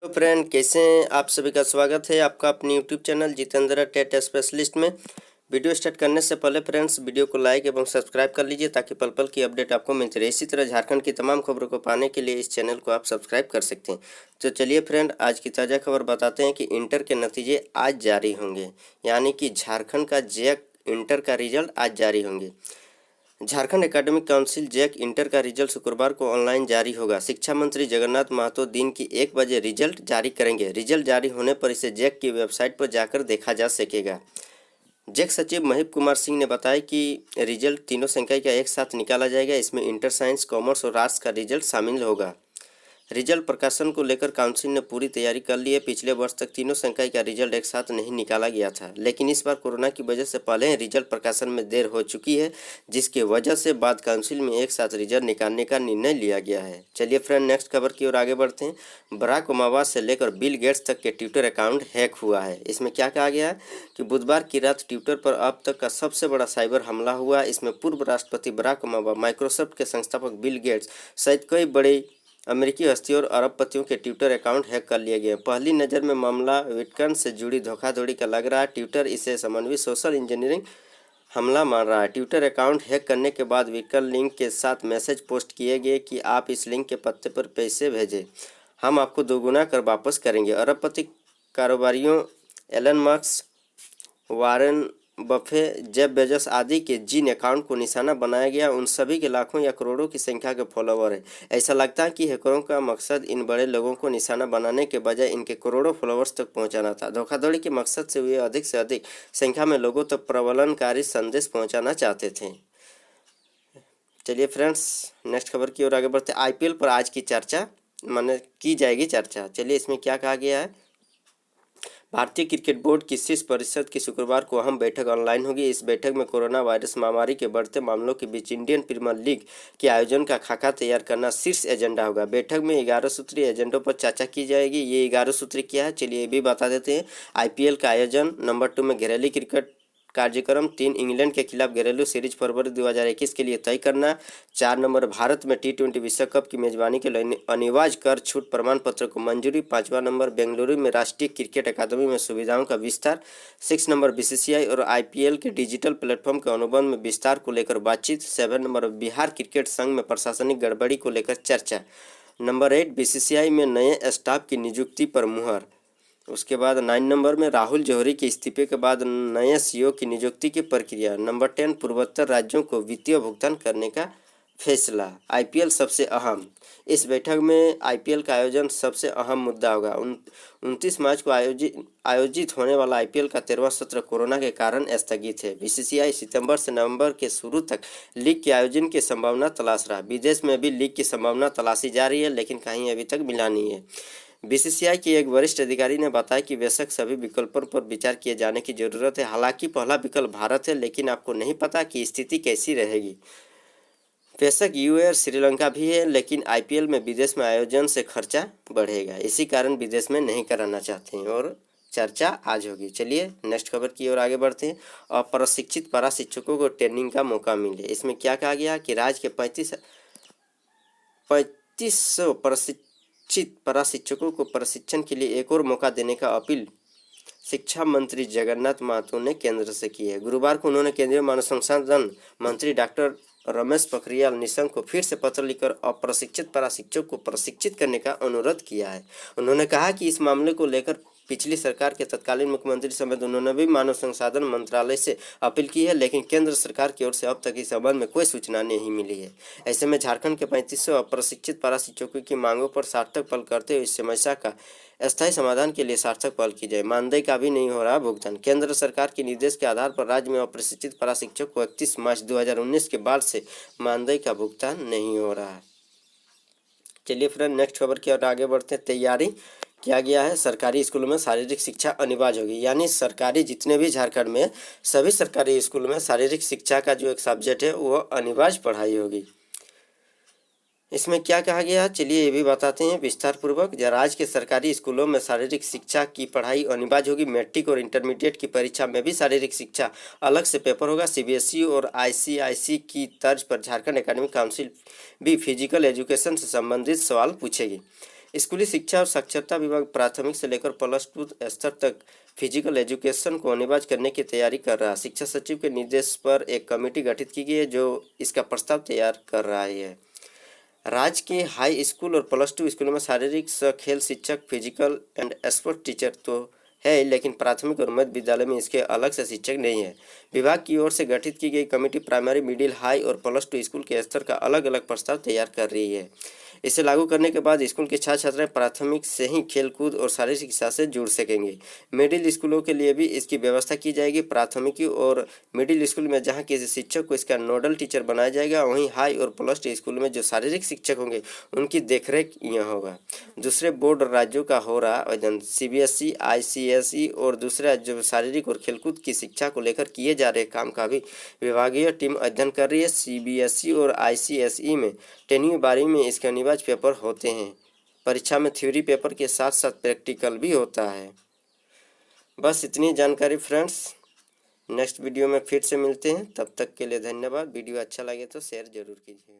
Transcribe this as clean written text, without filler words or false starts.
तो फ्रेंड, कैसे हैं आप? सभी का स्वागत है आपका अपने YouTube channel Jitendra TET specialist में। वीडियो स्टार्ट करने से पहले फ्रेंड्स, वीडियो को लाइक एवं सब्सक्राइब कर लीजिए ताकि पल पल की अपडेट आपको मिलती रहे। इसी तरह झारखंड की तमाम खबरों को पाने के लिए इस चैनल को आप सब्सक्राइब कर सकते हैं। तो चलिए फ्रेंड, आज की ताज़ा खबर बताते हैं कि इंटर के नतीजे आज जारी होंगे, यानी कि झारखंड का जैक इंटर का रिजल्ट आज जारी होंगे। Jharkhand academic council JAC inter का रिजल्ट शुक्रवार को ऑनलाइन जारी होगा। शिक्षा मंत्री जगन्नाथ महतो दिन की 1 बजे रिजल्ट जारी करेंगे। रिजल्ट जारी होने पर इसे जैक की वेबसाइट पर जाकर देखा जा सकेगा। जैक सचिव महीप कुमार सिंह ने बताया कि रिजल्ट तीनों संकाय का एक साथ निकाला जाएगा। इसमें इंटर साइंस, कॉमर्स और आर्ट्स का रिजल्ट शामिल होगा। रिजल्ट प्रकाशन को लेकर काउंसिल ने पूरी तैयारी कर ली है। पिछले वर्ष तक तीनों संकाय का रिजल्ट एक साथ नहीं निकाला गया था, लेकिन इस बार कोरोना की वजह से पहले ही रिजल्ट प्रकाशन में देर हो चुकी है, जिसकी वजह से बाद काउंसिल में एक साथ रिजल्ट निकालने का निर्णय लिया गया है। चलिए फ्रेंड, नेक्स्ट खबर की ओर आगे बढ़ते हैं। बराक ओबामा से लेकर बिल गेट्स तक के ट्विटर अकाउंट हैक हुआ है। इसमें क्या कहा गया है कि बुधवार की रात ट्विटर पर अब तक का सबसे बड़ा साइबर हमला हुआ। इसमें पूर्व राष्ट्रपति बराक ओबामा, माइक्रोसॉफ्ट के संस्थापक बिल गेट्स सहित कई बड़े अमेरिकी हस्तियों और अरबपतियों के ट्विटर अकाउंट हैक कर लिए गए। पहली नज़र में मामला बिटकॉइन से जुड़ी धोखाधड़ी का लग रहा है। ट्विटर इसे समन्वित सोशल इंजीनियरिंग हमला मान रहा है। ट्विटर अकाउंट हैक करने के बाद बिटकॉइन लिंक के साथ मैसेज पोस्ट किए गए कि आप इस लिंक के पते पर पैसे भेजें, हम आपको दोगुना कर वापस करेंगे। अरबपति कारोबारियों Elon Musk, Warren Buffett, Jeff Bezos आदि के जिन अकाउंट को निशाना बनाया गया, उन सभी के लाखों या करोड़ों की संख्या के फॉलोवर हैं। ऐसा लगता है कि हैकरों का मकसद इन बड़े लोगों को निशाना बनाने के बजाय इनके करोड़ों फॉलोअर्स तक पहुंचाना था। धोखाधड़ी के मकसद से वे अधिक से अधिक संख्या में लोगों तक प्रबलनकारी संदेश पहुँचाना चाहते थे। चलिए फ्रेंड्स, नेक्स्ट खबर की ओर आगे बढ़ते। IPL पर आज की चर्चा की जाएगी चर्चा। चलिए, इसमें क्या कहा गया है। भारतीय क्रिकेट बोर्ड की शीर्ष परिषद की शुक्रवार को अहम बैठक ऑनलाइन होगी। इस बैठक में कोरोना वायरस महामारी के बढ़ते मामलों के बीच इंडियन प्रीमियर लीग के आयोजन का खाका तैयार करना शीर्ष एजेंडा होगा। बैठक में 11 सूत्रीय एजेंडों पर चर्चा की जाएगी। ये 11 सूत्री क्या है, चलिए ये भी बता देते हैं। IPL का आयोजन, नंबर 2 में घरेलू क्रिकेट कार्यक्रम, 3 इंग्लैंड के खिलाफ घरेलू सीरीज फरवरी 2021 के लिए तय करना, 4 नंबर भारत में T20 विश्व कप की मेजबानी के लिए अनिवार्य कर छूट प्रमाण पत्र को मंजूरी, 5वां नंबर बेंगलुरु में राष्ट्रीय क्रिकेट अकादमी में सुविधाओं का विस्तार, 6 नंबर BCCI और IPL के डिजिटल प्लेटफॉर्म के अनुबंध में विस्तार को लेकर बातचीत, 7 नंबर बिहार क्रिकेट संघ में प्रशासनिक गड़बड़ी को लेकर चर्चा, नंबर 8 BCCI में नए स्टाफ की नियुक्ति पर मुहर। उसके बाद 9 नंबर में राहुल जौहरी के इस्तीफे के बाद नए CEO की नियुक्ति की प्रक्रिया। नंबर 10 पूर्वोत्तर राज्यों को वित्तीय भुगतान करने का फैसला। IPL सबसे अहम, इस बैठक में IPL का आयोजन सबसे अहम मुद्दा होगा। 29 मार्च को आयोजित होने वाला IPL का 13वां सत्र कोरोना के कारण स्थगित है। BCCI सितंबर से नवंबर के शुरू तक लीग के आयोजन की संभावना तलाश रहा। विदेश में भी लीग की संभावना तलाशी जा रही है, लेकिन कहीं अभी तक मिला नहीं है। BCCI के एक वरिष्ठ अधिकारी ने बताया कि बेशक सभी विकल्पों पर विचार किए जाने की जरूरत है। हालांकि पहला विकल्प भारत है, लेकिन आपको नहीं पता कि स्थिति कैसी रहेगी। बेशक UAE और श्रीलंका भी है, लेकिन IPL में विदेश में आयोजन से खर्चा बढ़ेगा, इसी कारण विदेश में नहीं कराना चाहते हैं और चर्चा आज होगी। चलिए नेक्स्ट खबर की ओर आगे बढ़ते हैं। और प्रशिक्षित पारा शिक्षकों को ट्रेनिंग का मौका मिले। इसमें क्या कहा गया कि राज्य के 3500 प्रशिक्षित पारा शिक्षकों को प्रशिक्षण के लिए एक और मौका देने का अपील शिक्षा मंत्री जगन्नाथ महतो ने केंद्र से की है। गुरुवार को उन्होंने केंद्रीय मानव संसाधन मंत्री डॉक्टर रमेश पोखरियाल निशंक को फिर से पत्र लिखकर अप्रशिक्षित पारा शिक्षक को प्रशिक्षित करने का अनुरोध किया है। उन्होंने कहा कि इस मामले को लेकर पिछली सरकार के तत्कालीन मुख्यमंत्री समेत उन्होंने भी मानव संसाधन मंत्रालय से अपील की है, लेकिन केंद्र सरकार की ओर से अब तक इस संबंध में कोई सूचना नहीं मिली है। ऐसे में झारखंड के 3500 अप्रशिक्षित पारा शिक्षकों की मांगों पर सार्थक पहल करते हुए इस समस्या का अस्थायी समाधान के लिए सार्थक पहल की जाए। मानदेय का भी नहीं हो रहा भुगतान। केंद्र सरकार के निर्देश के आधार पर राज्य में अप्रशिक्षित पारा शिक्षक को 31 मार्च 2019 के बाद से मानदेय का भुगतान नहीं हो रहा है। चलिए फ्रेंड, नेक्स्ट खबर की ओर आगे बढ़ते हैं। तैयारी किया गया है, सरकारी स्कूलों में शारीरिक शिक्षा अनिवार्य होगी। यानी सरकारी जितने भी झारखंड में सभी सरकारी स्कूलों में शारीरिक शिक्षा का जो एक सब्जेक्ट है वो अनिवार्य पढ़ाई होगी। इसमें क्या कहा गया, चलिए ये भी बताते हैं विस्तार पूर्वक। राज्य के सरकारी स्कूलों में शारीरिक शिक्षा की पढ़ाई अनिवार्य होगी। मैट्रिक और इंटरमीडिएट की परीक्षा में भी शारीरिक शिक्षा अलग से पेपर होगा। CBSE और ICIC की तर्ज पर झारखंड एकेडमिक काउंसिल भी फिजिकल एजुकेशन से संबंधित सवाल पूछेगी। स्कूली शिक्षा और साक्षरता विभाग प्राथमिक से लेकर +2 स्तर तक फिजिकल एजुकेशन को अनिवार्य करने की तैयारी कर रहा है। शिक्षा सचिव के निर्देश पर एक कमेटी गठित की गई है जो इसका प्रस्ताव तैयार कर रही है। राज्य के हाई स्कूल और +2 स्कूलों में शारीरिक खेल शिक्षक, फिजिकल एंड स्पोर्ट टीचर तो है, लेकिन प्राथमिक और मध्य विद्यालय में इसके अलग से शिक्षक नहीं है। विभाग की ओर से गठित की गई कमेटी प्राइमरी, मिडिल, हाई और +2 स्कूल के स्तर का अलग अलग प्रस्ताव तैयार कर रही है। इसे लागू करने के बाद स्कूल के छात्र छात्राएं प्राथमिक से ही खेलकूद और शारीरिक शिक्षा से जुड़ सकेंगे। मिडिल स्कूलों के लिए भी इसकी व्यवस्था की जाएगी। प्राथमिकी और मिडिल स्कूल में जहां किसी शिक्षक को इसका नोडल टीचर बनाया जाएगा, वहीं हाई और +2 स्कूल में जो शारीरिक शिक्षक होंगे उनकी देखरेख यहाँ होगा। दूसरे बोर्ड राज्यों का हो रहा आवेदन CBSE, ICSE और दूसरे जो शारीरिक और खेलकूद की शिक्षा को लेकर किए जा रहे काम का भी विभागीय टीम अध्ययन कर रही है। CBSE और ICSE में 10वीं 12वीं में इसके अनिवार्य पेपर होते हैं। परीक्षा में थ्योरी पेपर के साथ साथ प्रैक्टिकल भी होता है। बस इतनी जानकारी फ्रेंड्स। नेक्स्ट वीडियो में फिर से मिलते हैं, तब तक के लिए धन्यवाद। वीडियो अच्छा लगे तो शेयर जरूर कीजिएगा।